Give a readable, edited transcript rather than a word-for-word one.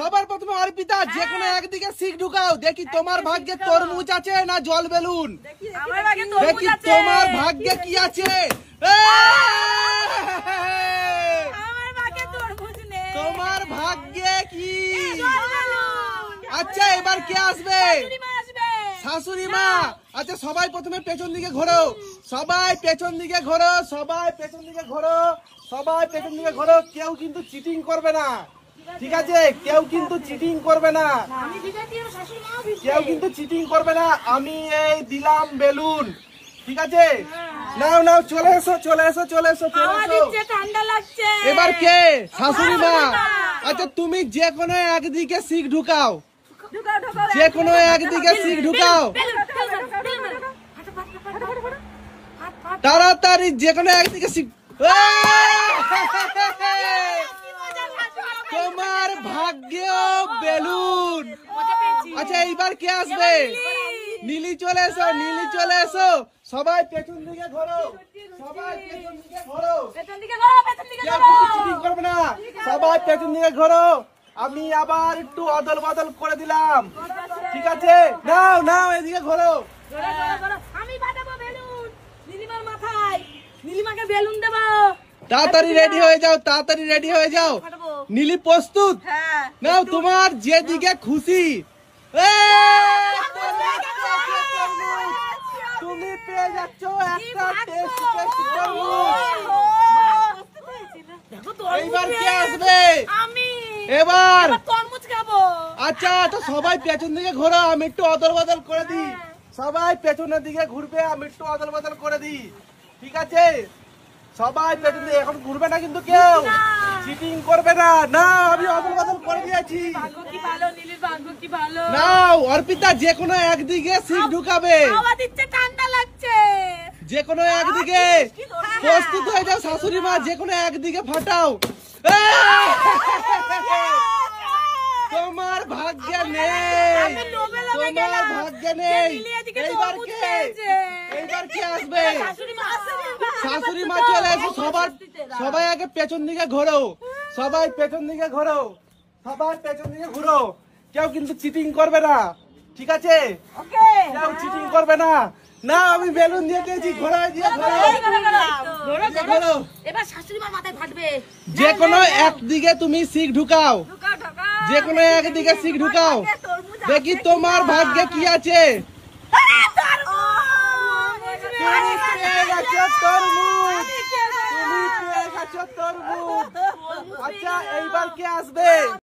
সবার প্রথমে অর্পিতা যে কোনো একদিকে শিখ ঢুকাও, দেখি তোমার ভাগ্যে তরমুজ আছে না জল বেলুন। দেখি তোমার ভাগ্যে কি আছে। তোমার ভাগ্যে কি? আচ্ছা এবার কে আসবে? শাশুড়ি মা। আচ্ছা সবাই প্রথমে পেছন দিকে ঘোরো, সবাই পেছন দিকে ঘোরো, সবাই পেছন দিকে ঘোরো, সবাই পেছন দিকে ঘোরো। কেউ কিন্তু চিটিং করবে না, ঠিক আছে? কেউ কিন্তু চিটিং করবে না, কেউ কিন্তু চিটিং করবে না। আমি এই দিলাম বেলুন, ঠিক আছে? নাও নাও, চলে এসো চলে এসো চলে এসো চলে এসো। এবার কে? শাশুড়ি মা। আচ্ছা তুমি যে কোনো একদিকে শিখ ঢুকাও, যে কোনো একদিকে শিখ ঢুকাও, তাড়াতাড়ি যে কোনো একদিকে শিখ। তোমার ভাগ্যেও বেলুন। আচ্ছা এইবার কে আসবে? নীলি চলে এসো, নীলি চলে এসো। সবাই পেছন দিকে ঘোরো, সবাই পেছন দিকে ঘোরো, চিটিং করবে না, সবাই পেছন দিকে ঘোরো। আমি আবার একটু অদল বদল করে দিলাম, ঠিক আছে? নাও নাও এদিকে ঘোরো। আমি ফাটাবো বেলুন নীলিমার মাথায়, নীলিমাকে বেলুন দেবো। তাড়াতাড়ি রেডি হয়ে যাও, তাড়াতাড়ি রেডি হয়ে যাও। নীলি প্রস্তুত? নাও তোমার যেদিকে খুশি। তুমি পেয়ে যাচ্ছ একটা টেস্টি টেস্টি তরমুজ। এইবার কে আসবে? এবার তরমুজ খাবো। আচ্ছা তো সবাই পেছন দিকে ঘোরো, আমি একটু অদল বদল করে দিই। সবাই পেছনের দিকে ঘুরবে, আমি একটু অদল বদল করে দিই, ঠিক আছে? সবাই পেছন দিকে, এখন ঘুরবে না কিন্তু কেউ, চিটিং করবে না। না আমি অদল বদল করে দিয়েছি। নাও অর্পিতা যে কোনো একদিকে শিখ ঢুকাবে, ঠান্ডা লাগছে। যে কোনো একদিকে প্রস্তুত হয়ে যাও। শাশুড়ি মা যে কোনো একদিকে ফাটাও। তোমার ভাগ্যে নেই, তোমার ভাগ্যে নেই। এইবার কে? এইবার কে আসবে? শাশুড়ি মা চলে এসো। সবাই আগে পেছন দিকে ঘোরো, সবাই পেছন দিকে ঘোরো, সবাই পেছন দিকে ঘুরো। কেউ কিন্তু চিটিং করবে না, ঠিক আছে? কেউ চিটিং করবে না। না আমি বেলুন দিয়ে দিয়েছি, ঘোরা দিয়ে ঘোরো। এবার শাশুড়ি মার মাথায় ফাটবে। যে কোনো একদিকে তুমি শিখ ঢুকাও, যে কোনো একদিকে শিখ ঢুকাও। দেখি তোমার ভাগ্যে কি আছে। তুমি পেয়ে গেছো তরমুজ, তুমি পেয়ে গেছো তরমুজ। আচ্ছা এইবার কে আসবে?